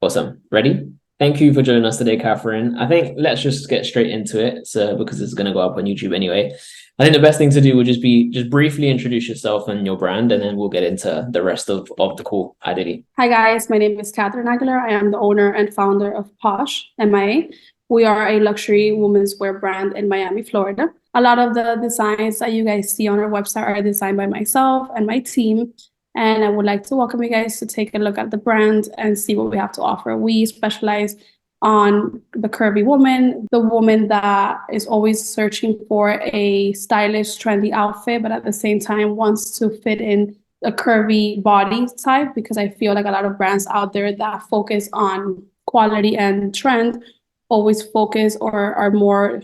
Awesome. Ready? Thank you for joining us today, Katherine. I think let's just get straight into it. So because it's going to go up on YouTube anyway. I think the best thing to do would just be briefly introduce yourself and your brand, and then we'll get into the rest of the call, ideally. Hi guys, my name is Katherine. I am the owner and founder of Posh MIA. We are a luxury women's wear brand in Miami, Florida. A lot of the designs that you guys see on our website are designed by myself and my team. And I would like to welcome you guys to take a look at the brand and see what we have to offer. We specialize on the curvy woman, the woman that is always searching for a stylish, trendy outfit, but at the same time wants to fit in a curvy body type, because I feel like a lot of brands out there that focus on quality and trend always focus or are more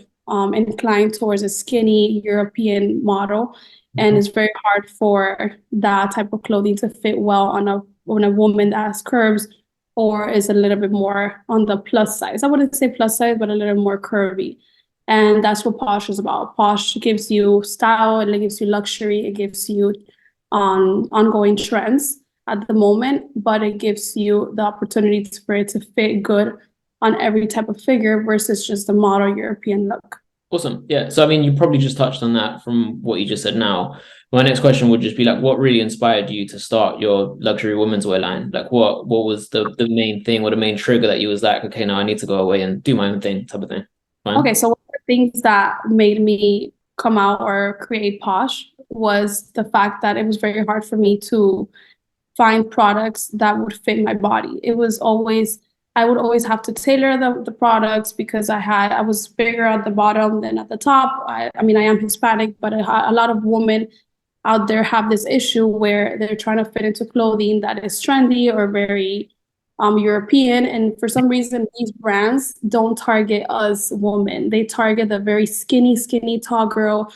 inclined towards a skinny European model. And it's very hard for that type of clothing to fit well on a woman that has curves or is a little bit more on the plus size. I wouldn't say plus size, but a little more curvy. And that's what Posh is about. Posh gives you style, it gives you luxury, it gives you ongoing trends at the moment, but it gives you the opportunity for it to fit good on every type of figure versus just the model European look. Awesome. Yeah. So, I mean, you probably just touched on that from what you just said now. My next question would just be like, what really inspired you to start your luxury women's wear line? Like, what was the main thing or the main trigger that you was like, okay, now I need to go away and do my own thing type of thing? Fine. Okay. So one of the things that made me come out or create Posh was the fact that it was very hard for me to find products that would fit my body. I would always have to tailor the products because I was bigger at the bottom than at the top. I mean, I am Hispanic, but a lot of women out there have this issue where they're trying to fit into clothing that is trendy or very European. And for some reason, these brands don't target us women. They target the very skinny, tall girl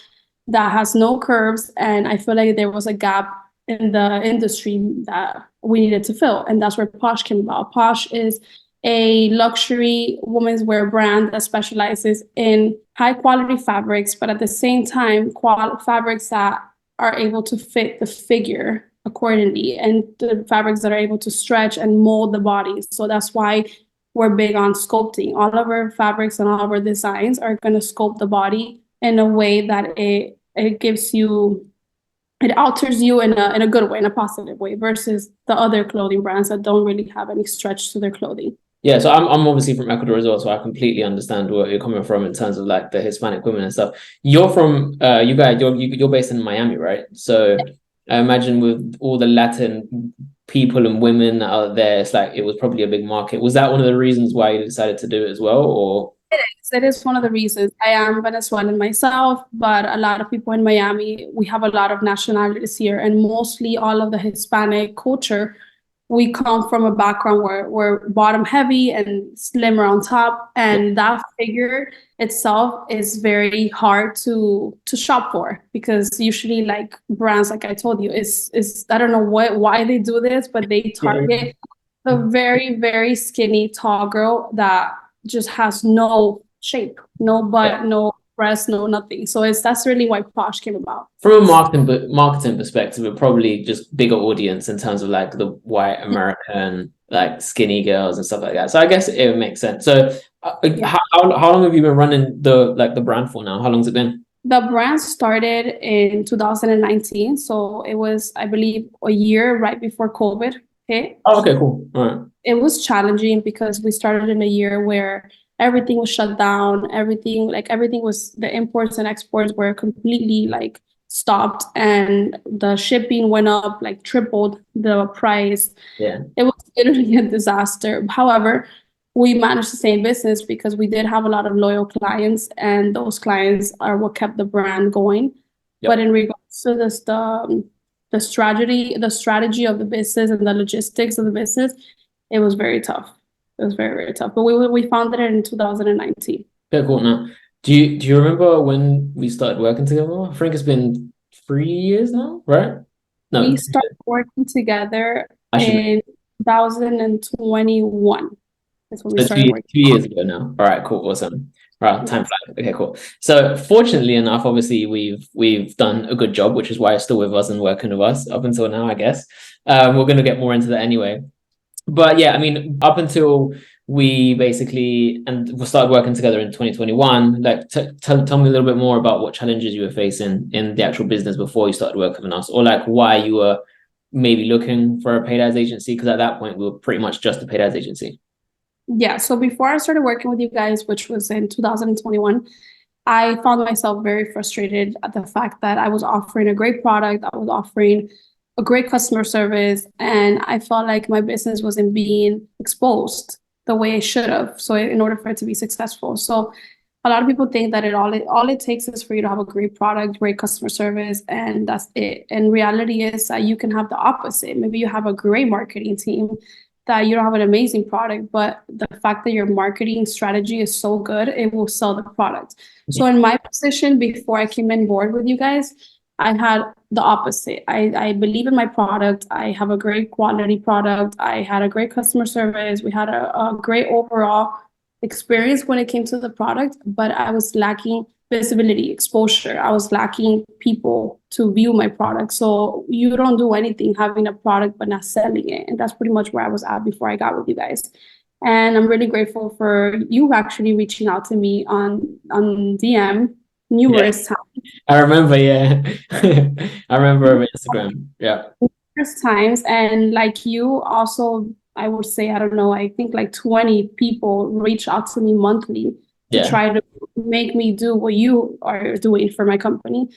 that has no curves. And I feel like there was a gap in the industry that we needed to fill. And that's where Posh came about. Posh is a luxury women's wear brand that specializes in high quality fabrics, but at the same time, fabrics that are able to fit the figure accordingly, and the fabrics that are able to stretch and mold the body. So that's why we're big on sculpting. All of our fabrics and all of our designs are going to sculpt the body in a way that it alters you in a good way, in a positive way, versus the other clothing brands that don't really have any stretch to their clothing. Yeah, so I'm obviously from Ecuador as well, so I completely understand where you're coming from in terms of like the Hispanic women and stuff. You're from you're based in Miami, right? So I imagine with all the Latin people and women out there, it's like it was probably a big market. Was that one of the reasons why you decided to do it as well, or? It is one of the reasons. I am Venezuelan myself, but a lot of people in Miami, we have a lot of nationalities here, and mostly all of the Hispanic culture. We come from a background where we're bottom heavy and slimmer on top, and that figure itself is very hard to shop for, because usually like brands, like I told you, is I don't know why they do this, but they target the very, very skinny tall girl that just has no shape, no butt, no breast, no nothing. So that's really why Posh came about. From a marketing perspective, it probably just bigger audience in terms of like the white American like skinny girls and stuff like that. So I guess it would make sense. So how long have you been running the brand for now? How long has it been? The brand started in 2019, so it was, I believe, a year right before COVID hit. Oh, okay, cool. All right. It was challenging because we started in a year where everything was shut down. Everything was, the imports and exports were completely like stopped, and the shipping went up, like tripled the price. Yeah. It was literally a disaster. However, we managed to stay in business because we did have a lot of loyal clients, and those clients are what kept the brand going. Yep. But in regards to this, the strategy of the business and the logistics of the business, it was very tough. It was very, very tough. But we founded it in 2019. Yeah, cool. Now, do you remember when we started working together? I think it's been 3 years now, right? No, we started working together in 2021. That's when we started working. 2 years ago now. All right, cool, awesome. All right, time flies. Okay, cool. So fortunately enough, obviously we've done a good job, which is why it's still with us and working with us up until now, I guess. We're going to get more into that anyway. But yeah, I mean, up until we basically we started working together in 2021, like tell me a little bit more about what challenges you were facing in the actual business before you started working with us, or like why you were maybe looking for a paid ads agency, because at that point we were pretty much just a paid ads agency. Yeah, so before I started working with you guys, which was in 2021, I found myself very frustrated at the fact that I was offering a great product, I was offering a great customer service, and I felt like my business wasn't being exposed the way it should have. So in order for it to be successful. So a lot of people think that all it takes is for you to have a great product, great customer service, and that's it. And reality is that you can have the opposite. Maybe you have a great marketing team, that you don't have an amazing product, but the fact that your marketing strategy is so good, it will sell the product. So in my position, before I came on board with you guys, I had the opposite. I believe in my product. I have a great quality product. I had a great customer service. We had a great overall experience when it came to the product, but I was lacking visibility, exposure. I was lacking people to view my product. So you don't do anything having a product but not selling it. And that's pretty much where I was at before I got with you guys. And I'm really grateful for you actually reaching out to me on DM numerous times. I remember, yeah. I remember over Instagram. Yeah. Numerous times. And like you also, I would say, I don't know, I think like 20 people reach out to me monthly to try to make me do what you are doing for my company.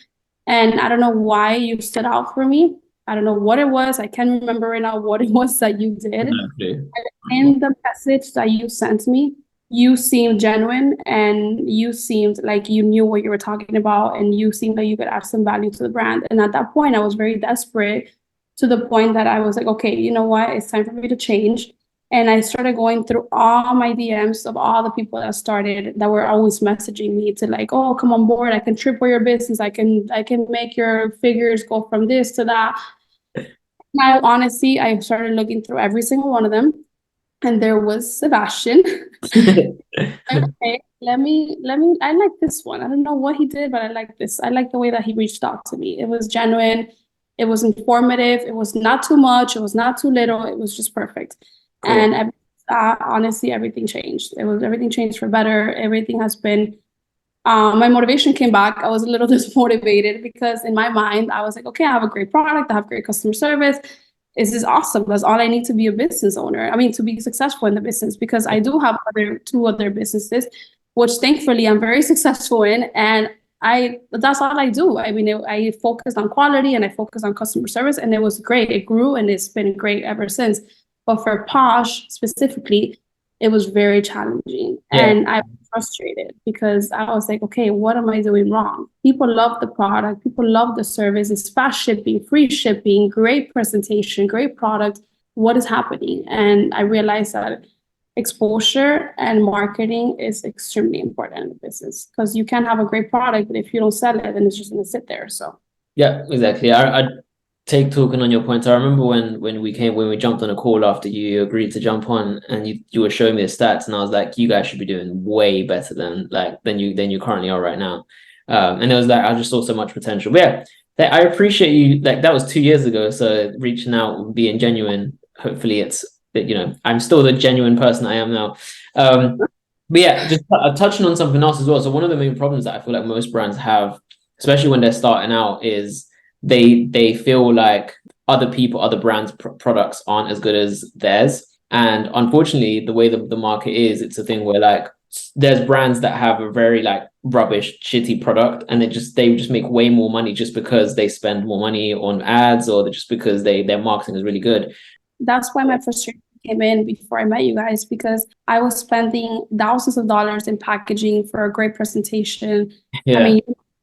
And I don't know why you stood out for me. I don't know what it was. I can't remember right now what it was that you did. In the message that you sent me, you seemed genuine and you seemed like you knew what you were talking about, and you seemed like you could add some value to the brand. And at that point, I was very desperate, to the point that I was like, okay, you know what? It's time for me to change. And I started going through all my DMs of all the people that were always messaging me to like, oh, come on board. I can triple your business. I can make your figures go from this to that. Now, honestly, I started looking through every single one of them, and there was Sebastian. Okay, let me, I like this one. I don't know what he did, but I like this. I like the way that he reached out to me. It was genuine. It was informative. It was not too much. It was not too little. It was just perfect. Cool. And honestly, everything changed. Everything changed for better. Everything has been, my motivation came back. I was a little dismotivated because in my mind, I was like, okay, I have a great product. I have great customer service. This is awesome. That's all I need to be a business owner. I mean, to be successful in the business, because I do have two other businesses, which thankfully I'm very successful in. And that's all I do. I mean, I focused on quality and I focused on customer service, and it was great. It grew and it's been great ever since. But for Posh specifically, it was very challenging. Yeah. And I was frustrated because I was like, okay, what am I doing wrong? People love the product. People love the service. It's fast shipping, free shipping, great presentation, great product. What is happening? And I realized that exposure and marketing is extremely important in the business, because you can have a great product, but if you don't sell it, then it's just going to sit there. So yeah, exactly. I take talking on your points. I remember when we jumped on a call after you agreed to jump on, and you were showing me the stats, and I was like, you guys should be doing way better than you currently are right now. And it was like, I just saw so much potential. But yeah, I appreciate you. Like, that was 2 years ago, so reaching out, being genuine. Hopefully it's, I'm still the genuine person I am now. But yeah, just touching on something else as well. So one of the main problems that I feel like most brands have, especially when they're starting out, is they feel like other brands' products aren't as good as theirs. And unfortunately, the way the market is, it's a thing where like there's brands that have a very like rubbish, shitty product, and they just make way more money just because they spend more money on ads, or just because their marketing is really good. That's why my frustration came in before I met you guys, because I was spending thousands of dollars in packaging for a great presentation. Yeah. I mean,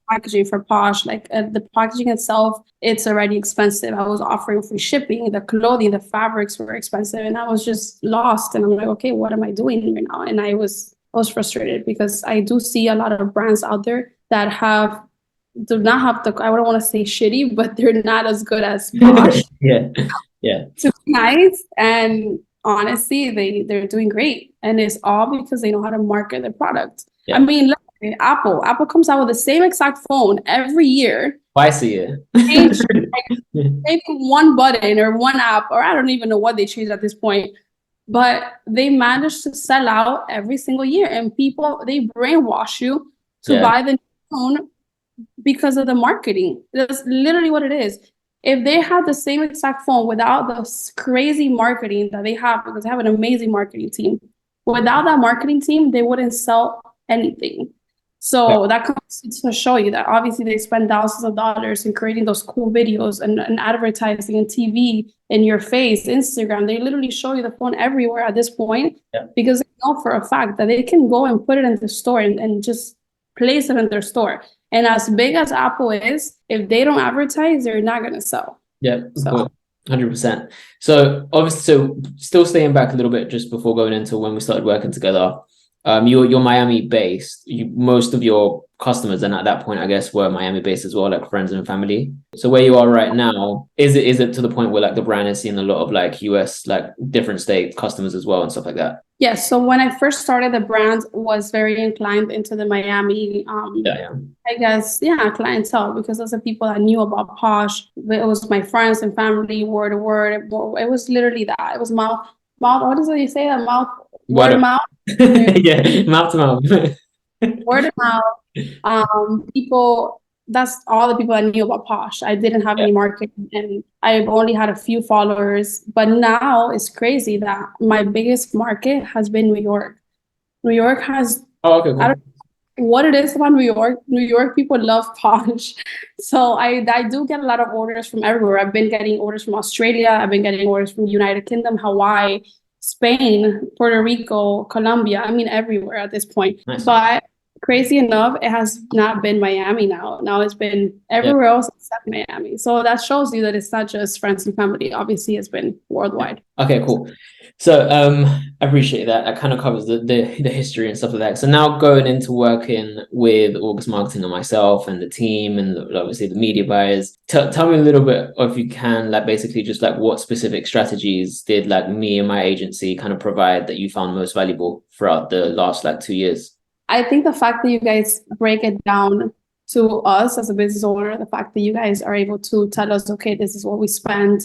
packaging for Posh, like the packaging itself, it's already expensive. I was offering free shipping, the clothing, the fabrics were expensive, and I was just lost. And I'm like, okay, what am I doing here now? And I was frustrated, because I do see a lot of brands out there that do not have I don't want to say shitty, but they're not as good as Posh. Yeah. To be nice, and honestly, they're doing great, and it's all because they know how to market their product. Yeah. I mean, look, Apple comes out with the same exact phone every year. Twice a year. Maybe one button or one app, or I don't even know what they changed at this point. but they manage to sell out every single year, and people, they brainwash you to Yeah. buy the phone because of the marketing. That's literally what it is. If they had the same exact phone without the crazy marketing that they have, because they have an amazing marketing team, without that marketing team, they wouldn't sell anything. Yeah. So that comes to show you that obviously they spend thousands of dollars in creating those cool videos and advertising and TV in your face, Instagram. They literally show you the phone everywhere at this point, Yeah. because they know for a fact that they can go and put it in the store and just place it in their store. And as big as Apple is, if they don't advertise, they're not going to sell. Yeah, of So course, 100%. So obviously, so still staying back a little bit just before going into when we started working together. You're Miami based. Most of your customers, and at that point, I guess, were Miami based as well, like friends and family. So where you are right now, is it to the point where like the brand is seeing a lot of like US, like different state customers as well and stuff like that? yes, so when I first started, the brand was very inclined into the Miami, Yeah, I guess, yeah, clientele, because those are people that knew about Posh. It was my friends and family, word to word. It was literally that. It was mouth. What is it you say? That mouth, word of mouth. yeah, mouth to mouth. Word of mouth. People, that's all the people I knew about Posh. I didn't have Yeah. any marketing, and I've only had a few followers. But now it's crazy that my biggest market has been New York. New York has, Oh, okay, I cool. don't know what it is about New York. New York people love Posh. So I do get a lot of orders from everywhere. I've been getting orders from Australia. I've been getting orders from United Kingdom, Hawaii, Spain, Puerto Rico, Colombia. I mean, everywhere at this point. Nice. But crazy enough, it has not been Miami now. Now it's been Yeah. everywhere else except Miami. So that shows you that it's not just friends and family. Obviously, it's been worldwide. Okay, cool. So I appreciate that. That kind of covers the history and stuff like that. So now going into working with August Marketing and myself and the team and obviously the media buyers, tell me a little bit, or if you can, like basically just like what specific strategies did like me and my agency kind of provide that you found most valuable throughout the last like 2 years? I think the fact that you guys break it down to us as a business owner, the fact that you guys are able to tell us, okay, this is what we spend,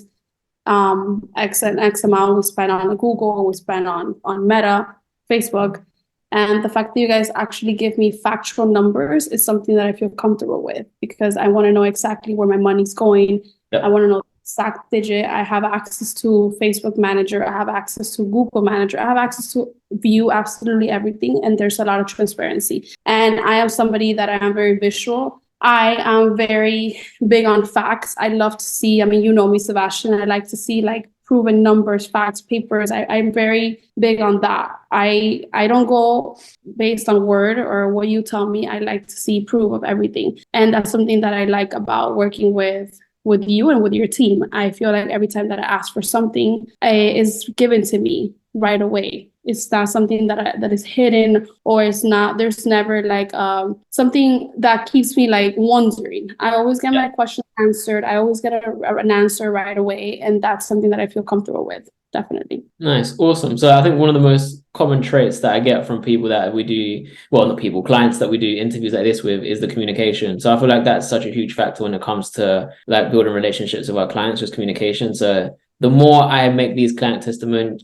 X and X amount we spend on Google, we spend on Meta, Facebook, and the fact that you guys actually give me factual numbers is something that I feel comfortable with, because I want to know exactly where my money's going. Yep. I want to know the exact digit. I have access to Facebook Manager. I have access to Google Manager. I have access to view absolutely everything, and there's a lot of transparency. And I am somebody that I am very visual. I am very big on facts. I love to see, I mean, you know me, Sebastian. I like to see like proven numbers, facts, papers. I'm very big on that. I don't go based on word or what you tell me. I like to see proof of everything. And that's something that I like about working with you and with your team. I feel like every time that I ask for something, is given to me right away. It's not something that is hidden, or it's not. There's never like something that keeps me like wondering. I always get my question answered. I always get an answer right away, and that's something that I feel comfortable with. Definitely. Nice, awesome. So I think one of the most common traits that I get from people that we do, well, not people, clients that we do interviews like this with, is the communication. So I feel like that's such a huge factor when it comes to like building relationships with our clients, just communication. So the more I make these client testimonial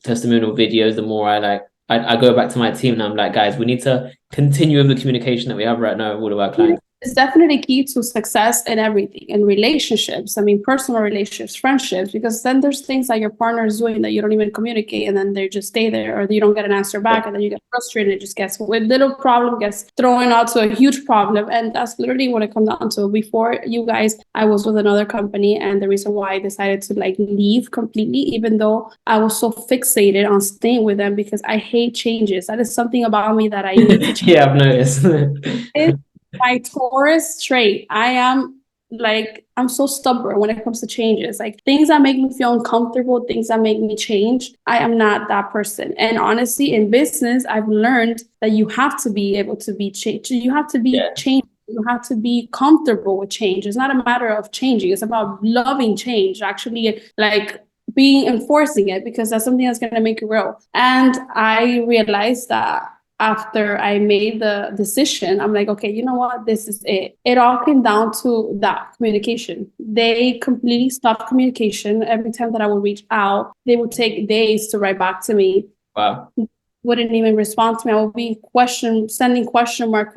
videos, the more I go back to my team and I'm like, guys, we need to continue with the communication that we have right now with all of our clients. It's definitely key to success in everything, in relationships. I mean, personal relationships, friendships, because then there's things that your partner is doing that you don't even communicate, and then they just stay there, or you don't get an answer back, and then you get frustrated. It just gets, with little problem gets thrown out to a huge problem. And that's literally what it comes down to. Before you guys, I was with another company, and the reason why I decided to like leave completely, even though I was so fixated on staying with them, because I hate changes. That is something about me that I need to change. Yeah, I've noticed. It's my Taurus trait. I'm so stubborn when it comes to changes. Like things that make me feel uncomfortable, things that make me change, I am not that person. And honestly, in business, I've learned that you have to be able to be changed. You have to be changed. You have to be comfortable with change. It's not a matter of changing. It's about loving change, actually like being enforcing it, because that's something that's going to make you grow. And I realized that after I made the decision, I'm like, okay, you know what? This is it. It all came down to that communication. They completely stopped communication. Every time that I would reach out, they would take days to write back to me. Wow. Wouldn't even respond to me. I would be sending question marks,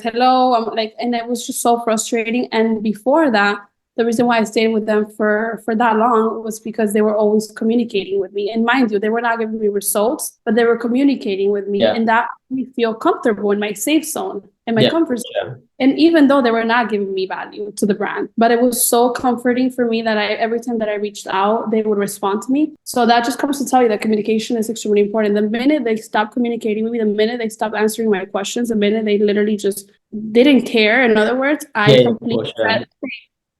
hello. I'm like, and it was just so frustrating. And before that, the reason why I stayed with them for that long was because they were always communicating with me. And mind you, they were not giving me results, but they were communicating with me. And that made me feel comfortable in my safe zone, in my comfort zone. And even though they were not giving me value to the brand, but it was so comforting for me that every time that I reached out, they would respond to me. So that just comes to tell you that communication is extremely important. The minute they stopped communicating with me, the minute they stopped answering my questions, the minute they literally just didn't care, in other words, I completely said,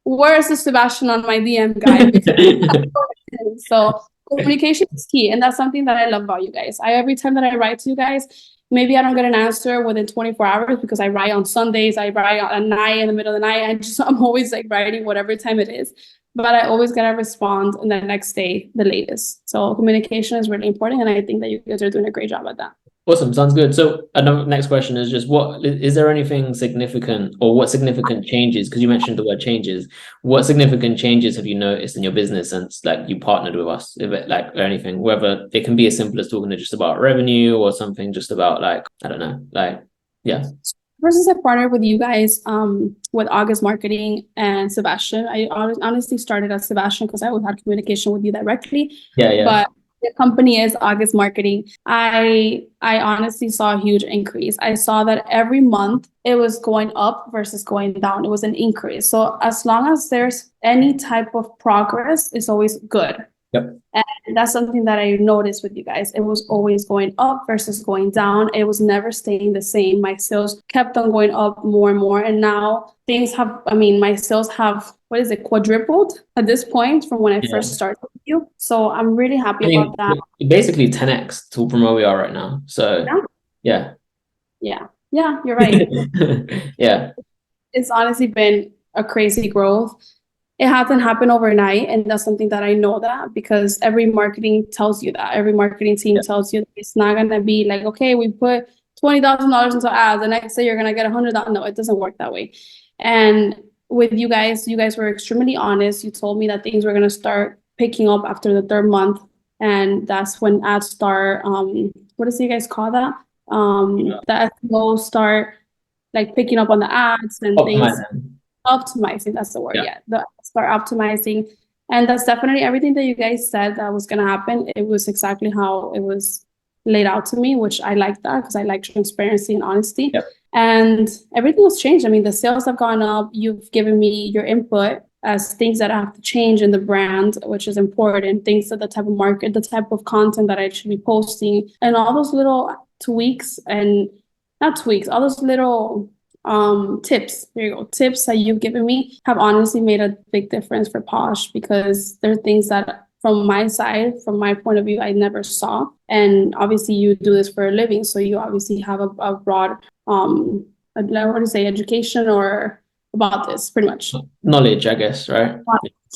where is the Sebastian on my DM, guy? So communication is key. And that's something that I love about you guys. Every time that I write to you guys, maybe I don't get an answer within 24 hours because I write on Sundays, I write at night, in the middle of the night. I'm always like writing whatever time it is, but I always got to respond in the next day, the latest. So communication is really important. And I think that you guys are doing a great job at that. Awesome. Sounds good. So another next question is just is there anything significant or what significant changes? Because you mentioned the word changes. What significant changes have you noticed in your business since like you partnered with us? If it like or anything, whether it can be as simple as talking to just about revenue or something just about like, I don't know, like, yeah. Versus I partnered with you guys with August Marketing and Sebastian. I honestly started as Sebastian because I would have communication with you directly. But the company is August Marketing. I honestly saw a huge increase. I saw that every month it was going up versus going down. It was an increase. So as long as there's any type of progress, it's always good. Yep. And that's something that I noticed with you guys. It was always going up versus going down. It was never staying the same. My sales kept on going up more and more. And now my sales have, quadrupled at this point from when I first started with you. So I'm really happy about that. Basically 10x from where we are right now. So yeah, you're right. Yeah. It's honestly been a crazy growth. It hasn't happened overnight, and that's something that I know that because every marketing tells you that. Every marketing team tells you that it's not gonna be like, okay, we put $20,000 into ads, the next day you're gonna get $100,000. No, it doesn't work that way. And with you guys were extremely honest. You told me that things were gonna start picking up after the third month, and that's when ads start. What do you guys call that? The SEO start like picking up on the ads and things. Optimizing, that's the word. Start optimizing. And that's definitely everything that you guys said that was going to happen. It was exactly how it was laid out to me, which I like that because I like transparency and honesty. And everything has changed. I mean, the sales have gone up. You've given me your input as things that I have to change in the brand, which is important. Things that the type of market, the type of content that I should be posting, and all those little tweaks and not tweaks, all those little tips. There you go. Tips that you've given me have honestly made a big difference for Posh because there are things that from my side, from my point of view, I never saw. And obviously you do this for a living. So you obviously have a broad, education or about this pretty much. Knowledge, I guess, right?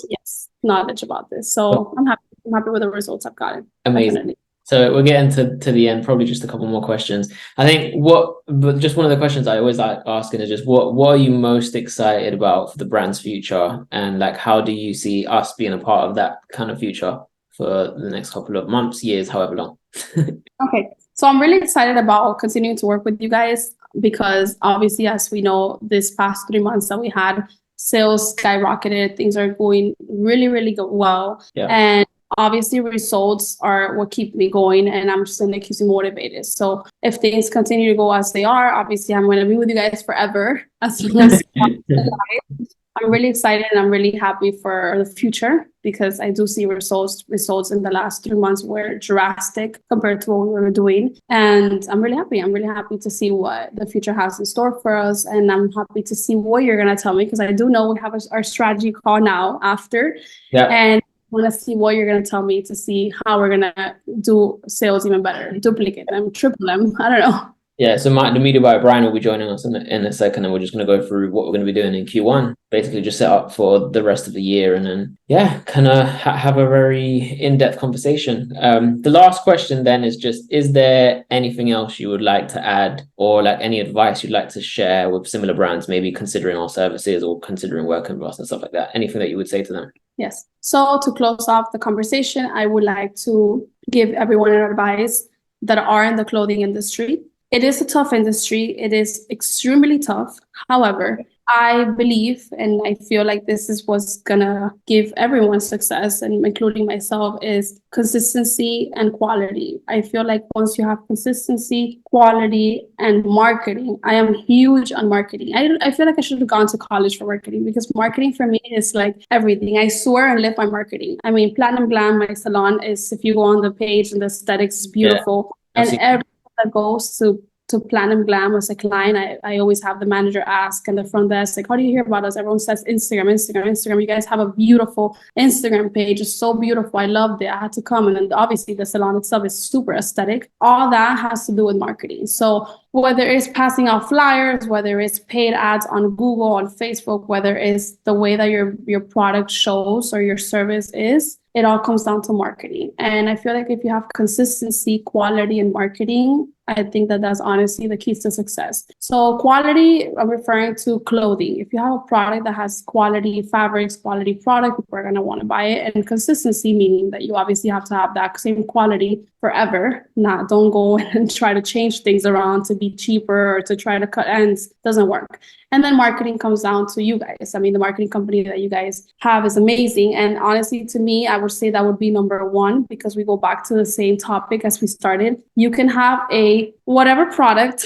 Yes. Knowledge about this. So I'm happy with the results I've gotten. Amazing. Definitely. So we're getting to the end, probably just a couple more questions. I think but just one of the questions I always like asking is just what are you most excited about for the brand's future? And like, how do you see us being a part of that kind of future for the next couple of months, years, however long? Okay. So I'm really excited about continuing to work with you guys because obviously, as we know, this past 3 months that we had, sales skyrocketed. Things are going really, really well. And obviously results are what keep me going and I'm just gonna keep me motivated. So if things continue to go as they are, obviously I'm gonna be with you guys forever as long as I'm really excited and I'm really happy for the future because I do see results in the last 3 months were drastic compared to what we were doing. And I'm really happy. I'm really happy to see what the future has in store for us. And I'm happy to see what you're going to tell me because I do know we have our strategy call now after. And I want to see what you're going to tell me to see how we're going to do sales even better, duplicate them, triple them. I don't know. Yeah, so the media buyer Brian will be joining us in a second, and we're just going to go through what we're going to be doing in Q1. Basically, just set up for the rest of the year, and then kind of have a very in-depth conversation. The last question then is just: is there anything else you would like to add, or like any advice you'd like to share with similar brands, maybe considering our services or considering working with us and stuff like that? Anything that you would say to them? Yes. So to close off the conversation, I would like to give everyone an advice that are in the clothing industry. It is a tough industry. It is extremely tough. However, I believe and I feel like this is what's gonna give everyone success, and including myself, is consistency and quality. I feel like once you have consistency, quality, and marketing, I am huge on marketing. I feel like I should have gone to college for marketing, because marketing for me is like everything. I swear and live by marketing. I mean, Platinum Glam, my salon, is, if you go on the page, and the aesthetics is beautiful. I've And seen- everyone that goes to Platinum Glam as a client, I always have the manager ask and the front desk, like, how do you hear about us? Everyone says Instagram, Instagram, Instagram. You guys have a beautiful Instagram page. It's so beautiful. I loved it. I had to come. And then obviously the salon itself is super aesthetic. All that has to do with marketing. So whether it's passing out flyers, whether it's paid ads on Google, on Facebook, whether it's the way that your product shows or your service is, it all comes down to marketing. And I feel like if you have consistency, quality, and marketing, I think that that's honestly the keys to success. So quality, I'm referring to clothing. If you have a product that has quality fabrics, quality product, people are going to want to buy it. And consistency, meaning that you obviously have to have that same quality forever. Don't go and try to change things around to be cheaper or to try to cut ends. Doesn't work. And then marketing comes down to you guys. I mean, the marketing company that you guys have is amazing. And honestly, to me, I would say that would be number one, because we go back to the same topic as we started. You can have a whatever product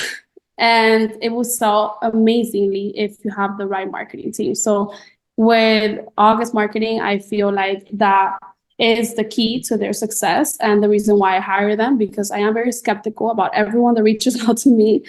and it will sell amazingly if you have the right marketing team. So with August Marketing, I feel like that is the key to their success and the reason why I hire them, because I am very skeptical about everyone that reaches out to me.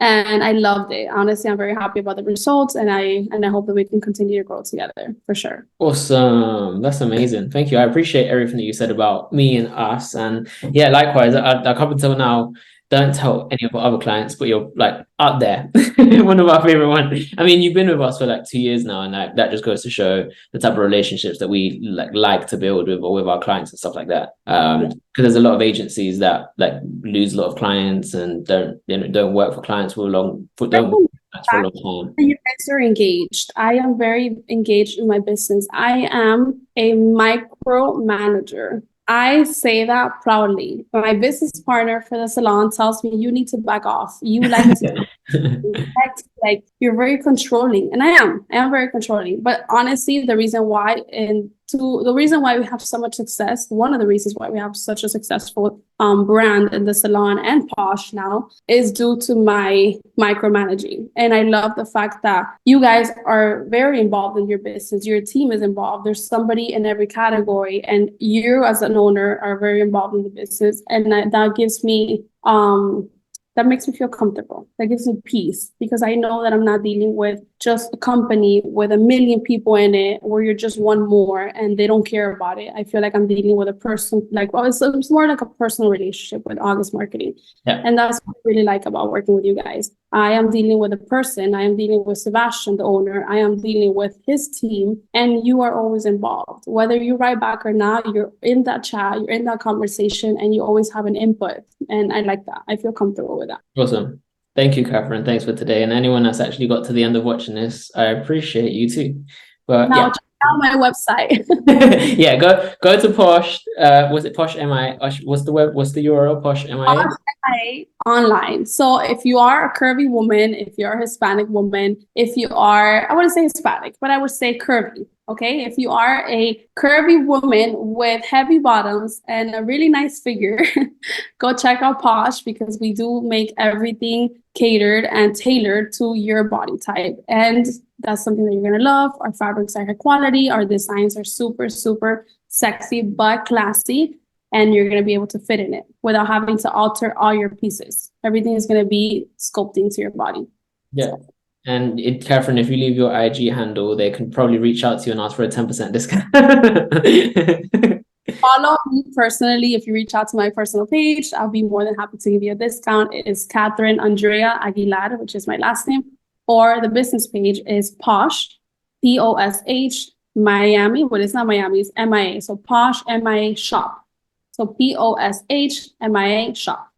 And I loved it. Honestly, I'm very happy about the results, and I hope that we can continue to grow together for sure. Awesome. That's amazing. Thank you. I appreciate everything that you said about me and us. And yeah, likewise, up until now, don't tell any of our other clients, but you're like up there. One of our favorite ones. I mean, you've been with us for like 2 years now, and that just goes to show the type of relationships that we like to build with our clients and stuff like that. Because there's a lot of agencies that like lose a lot of clients and don't work for clients for a long time. You guys are engaged. I am very engaged in my business. I am a micro manager. I say that proudly. My business partner for the salon tells me, you need to back off. You like to like you're very controlling, and I am very controlling. But honestly, the reason why we have so much success, one of the reasons why we have such a successful brand in the salon and Posh now, is due to my micromanaging. And I love the fact that you guys are very involved in your business. Your team is involved. There's somebody in every category, and you as an owner are very involved in the business. And that gives me that makes me feel comfortable. That gives me peace, because I know that I'm not dealing with just a company with 1 million people in it, where you're just one more and they don't care about it. I feel like I'm dealing with a person, it's more like a personal relationship with August Marketing. Yeah. And that's what I really like about working with you guys. I am dealing with a person. I am dealing with Sebastian, the owner. I am dealing with his team, and you are always involved. Whether you write back or not, you're in that chat, you're in that conversation, and you always have an input. And I like that. I feel comfortable with that. Awesome. Thank you, Katherine. Thanks for today. And anyone that's actually got to the end of watching this, I appreciate you too. But now, check out my website. Yeah, go to Posh. Was it Posh MIA? What's the URL? Posh MIA? Posh MIA online. So if you are a curvy woman, if you're a Hispanic woman, if you are, I wouldn't say Hispanic, but I would say curvy. Okay, if you are a curvy woman with heavy bottoms and a really nice figure, go check out Posh, because we do make everything catered and tailored to your body type. And that's something that you're going to love. Our fabrics are high quality. Our designs are super, super sexy, but classy. And you're going to be able to fit in it without having to alter all your pieces. Everything is going to be sculpting to your body. Yeah. And Katherine, if you leave your IG handle, they can probably reach out to you and ask for a 10% discount. follow me personally. If you reach out to my personal page, I'll be more than happy to give you a discount. It is Katherine Andrea Aguilar, which is my last name. Or the business page is Posh, Posh Miami. Well, it's not Miami, it's MIA. So Posh MIA Shop. So Posh MIA Shop.